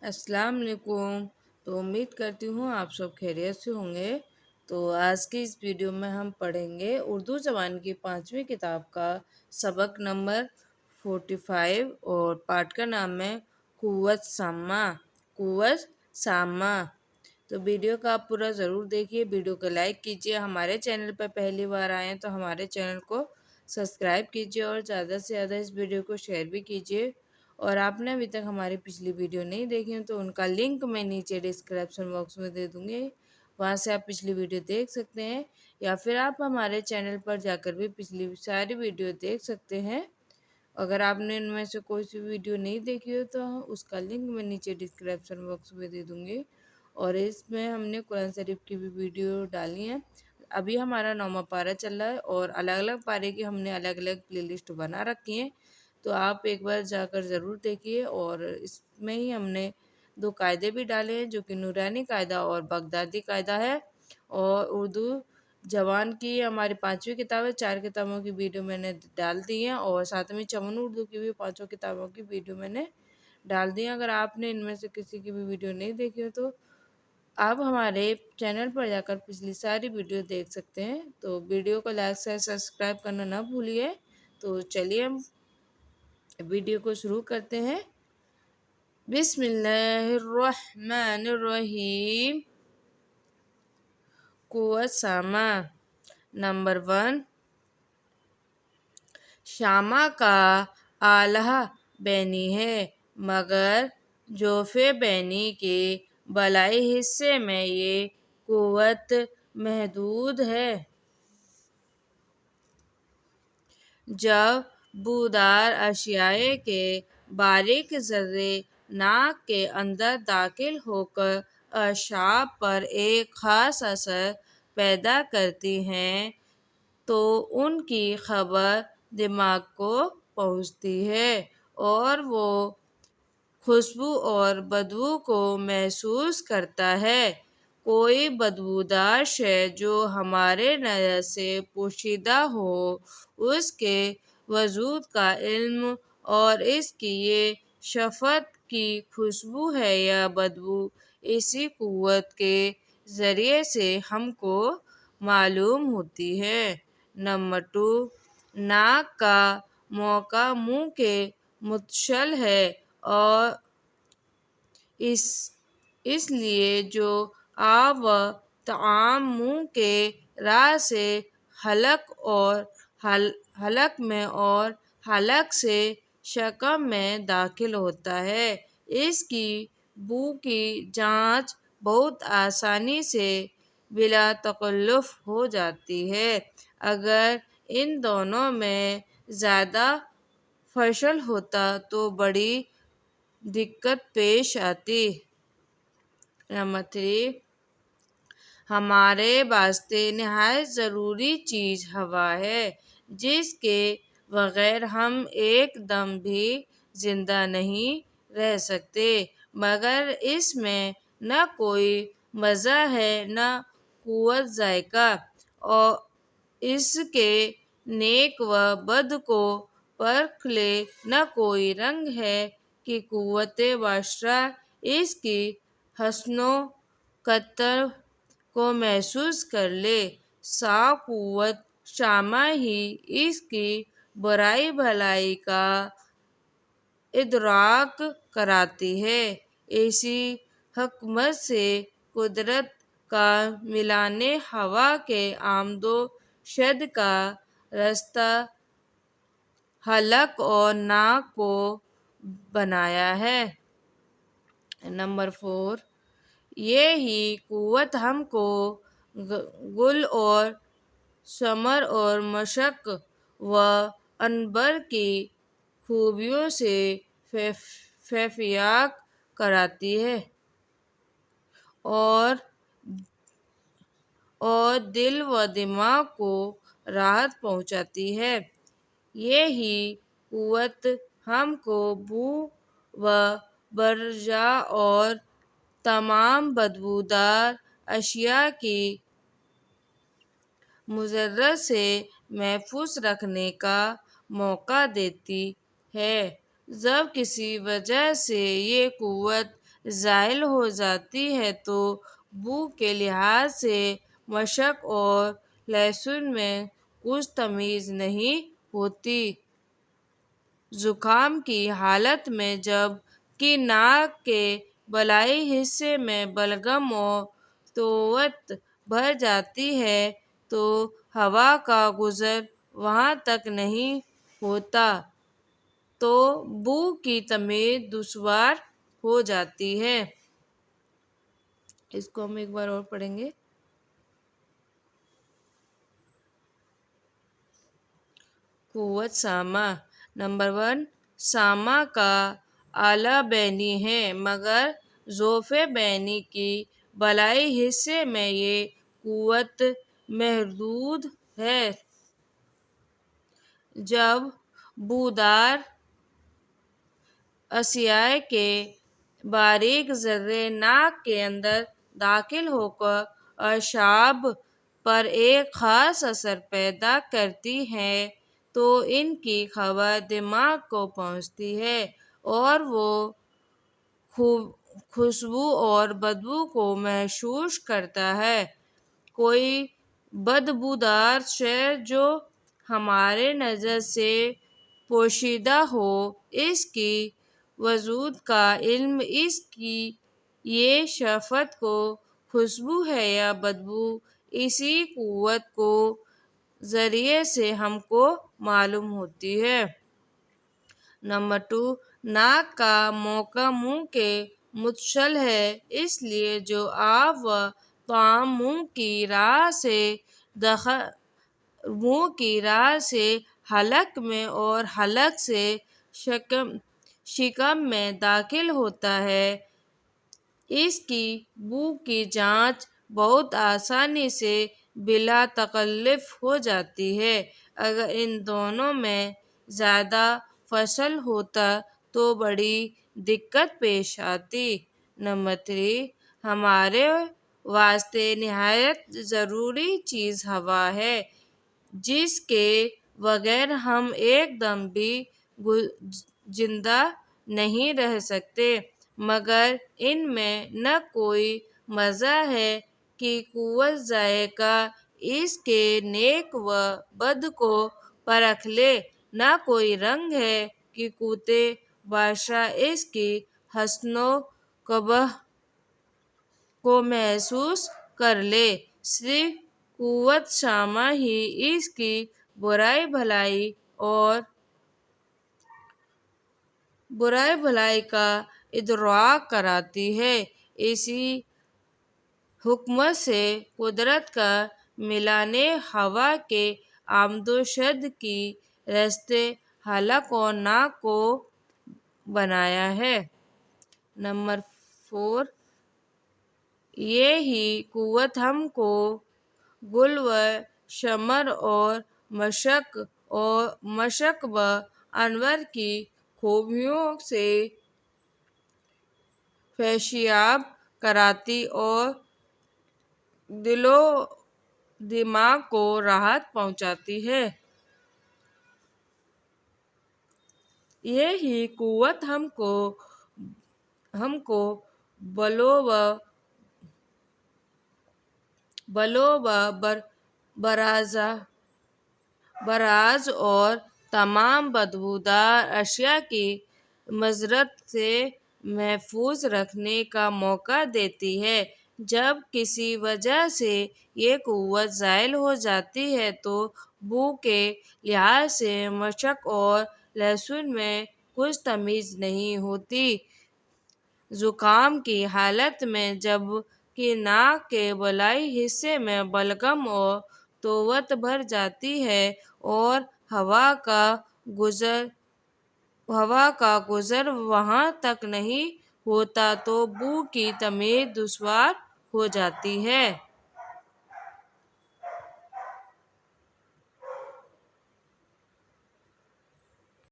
अस्सलाम वालेकुम। तो उम्मीद करती हूँ आप सब खैरियत से होंगे। तो आज की इस वीडियो में हम पढ़ेंगे उर्दू ज़बान की 5वीं किताब का सबक नंबर 45 और पाठ का नाम है कुव्वत सामा। कुव्वत सामा। तो वीडियो का आप पूरा ज़रूर देखिए, वीडियो को लाइक कीजिए। हमारे चैनल पर पहली बार आए हैं तो हमारे चैनल को सब्सक्राइब कीजिए और ज़्यादा से ज़्यादा इस वीडियो को शेयर भी कीजिए। और आपने अभी तक हमारी पिछली वीडियो नहीं देखी हो तो उनका लिंक मैं नीचे डिस्क्रिप्शन बॉक्स में दे दूँगी, वहाँ से आप पिछली वीडियो देख सकते हैं, या फिर आप हमारे चैनल पर जाकर भी पिछली सारी वीडियो देख सकते हैं। अगर आपने इनमें से कोई सी वीडियो नहीं देखी हो तो उसका लिंक मैं नीचे डिस्क्रिप्शन बॉक्स में दे दूँगी। और इसमें हमने कुरान शरीफ की भी वीडियो डाली है। अभी हमारा 9वां पारा चल रहा है और अलग अलग पारे की हमने अलग अलग प्लेलिस्ट बना रखी है, तो आप एक बार जाकर ज़रूर देखिए। और इसमें ही हमने 2 कायदे भी डाले हैं जो कि नूरानी कायदा और बगदादी कायदा है। और उर्दू ज़बान की हमारी 5वीं किताब है, 4 किताबों की वीडियो मैंने डाल दी हैं और साथ में चमन उर्दू की भी 5 किताबों की वीडियो मैंने डाल दी है। अगर आपने इनमें से किसी की भी वीडियो नहीं देखी हो तो आप हमारे चैनल पर जाकर पिछली सारी वीडियो देख सकते हैं। तो वीडियो को लाइक शेयर सब्सक्राइब करना ना भूलिए। तो चलिए हम वीडियो को शुरू करते हैं। बिस्मिल्लाहिर्रहमानिर्रहीम। कुव्वत सामा। नंबर 1, शामा का आल्हा बैनी है, मगर जोफे बैनी के बलाई हिस्से में ये कुव्वत महदूद है। जब बूदार अशियाए के बारीक ज़र्रे नाक के अंदर दाखिल होकर अशाब पर एक ख़ास असर पैदा करती हैं तो उनकी खबर दिमाग को पहुंचती है और वो खुशबू और बदबू को महसूस करता है। कोई बदबूदार शय जो हमारे नज़र से पोशीदा हो, उसके वजूद का इल्म और इसकी ये शफ़क़त की खुशबू है या बदबू इसी कुव्वत के ज़रिए से हमको मालूम होती है। नंबर 2, नाक का मौका मुंह के मुतशल है और इसलिए जो आब व ताम मुंह के राह से हलक में और हलक से शकम में दाखिल होता है। इसकी बू की जांच बहुत आसानी से बिला तकल्लुफ़ हो जाती है। अगर इन दोनों में ज़्यादा फसल होता तो बड़ी दिक्कत पेश आती। नंबर 3, हमारे वास्ते नहायत ज़रूरी चीज़ हवा है, जिसके बग़ैर हम एक दम भी ज़िंदा नहीं रह सकते, मगर इसमें न कोई मज़ा है न कुव्वत ज़ायक़ा, और इसके नेक व बद को परख ले न कोई रंग है कि कुव्वत वाशरा इसकी हस्नो कत्तर को महसूस कर ले। साफ कुव्वत शामा ही इसकी बुराई भलाई का इदराक कराती है। इसी हकमत से कुदरत का मिलाने हवा के आमदो शद का रास्ता हलक और नाक को बनाया है। नंबर 4, ये ही कुव्वत हमको गुल और समर और मशक व अनबर की खूबियों से फैफियाक कराती है और दिल व दिमाग को राहत पहुंचाती है। ये ही कुव्वत हमको बू व बरजा और तमाम बदबूदार अशिया की मुज़र्रत से महफूज रखने का मौका देती है। जब किसी वजह से ये कुव्वत زائل ہو جاتی ہے تو بو کے لحاظ سے مشق اور لہسن میں کچھ تمیز نہیں ہوتی۔ زکام کی حالت میں جب کہ ناک کے بالائی حصے میں بلغم اور توت بھر جاتی ہے تو ہوا کا گزر وہاں تک نہیں ہوتا تو بو کی تمیز دشوار ہو جاتی ہے۔ اس کو ہم ایک بار اور پڑھیں گے۔ قوت سامہ۔ نمبر 1، سامہ کا اعلیٰ بینی ہے مگر ضعف بینی کی بالائی حصے میں یہ قوت محدود ہے۔ جب بودار اشیاء کے باریک ذرے ناک کے اندر داخل ہو کر اعصاب پر ایک خاص اثر پیدا کرتی ہیں تو ان کی خبر دماغ کو پہنچتی ہے اور وہ خوشبو اور بدبو کو محسوس کرتا ہے۔ کوئی بدبودار شے جو ہمارے نظر سے پوشیدہ ہو، اس کی وجود کا علم اس کی یہ صفت کو خوشبو ہے یا بدبو، اسی قوت کو ذریعے سے ہم کو معلوم ہوتی ہے۔ نمبر 2، ناک کا موقع منہ کے متصل ہے، اس لیے جو آب و طعام منہ کی راہ سے حلق میں اور حلق سے شکم میں داخل ہوتا ہے، اس کی بو کی جانچ بہت آسانی سے بلا تکلف ہو جاتی ہے۔ اگر ان دونوں میں زیادہ فاصل ہوتا تو بڑی دقت پیش آتی۔ نمبر 3، ہمارے واسطے نہایت ضروری چیز ہوا ہے، جس کے بغیر ہم ایک دم بھی زندہ نہیں رہ سکتے، مگر ان میں نہ کوئی مزہ ہے کہ قوت ذائقہ اس کے نیک و بد کو پرکھ لے، نہ کوئی رنگ ہے کہ قوت بصر اس کی حسن و قبح کو محسوس کر لے، صرف قوت سامع ہی اس کی برائی بھلائی کا ادراک کراتی ہے۔ اسی حکمت سے قدرت کا ملا نے ہوا کے آمد و رفت کے راستے حلق اور ناک کو بنایا ہے۔ نمبر 4، یہی قوت ہم کو گل و ثمر اور مشق و انور کی خوبیوں سے فیضیاب کراتی اور دل و دماغ کو راحت پہنچاتی ہے۔ یہی قوت ہم کو بلو و براز اور تمام بدبودار اشیاء کی مضرات سے محفوظ رکھنے کا موقع دیتی ہے۔ جب کسی وجہ سے یہ قوت زائل ہو جاتی ہے تو بو کے لحاظ سے مشق اور لہسن میں کچھ تمیز نہیں ہوتی۔ زکام کی حالت میں جب کہ ناک کے بالائی حصے میں بلغم اور توت بھر جاتی ہے اور ہوا کا گزر وہاں تک نہیں ہوتا تو بو کی تمیز دشوار ہو جاتی ہے۔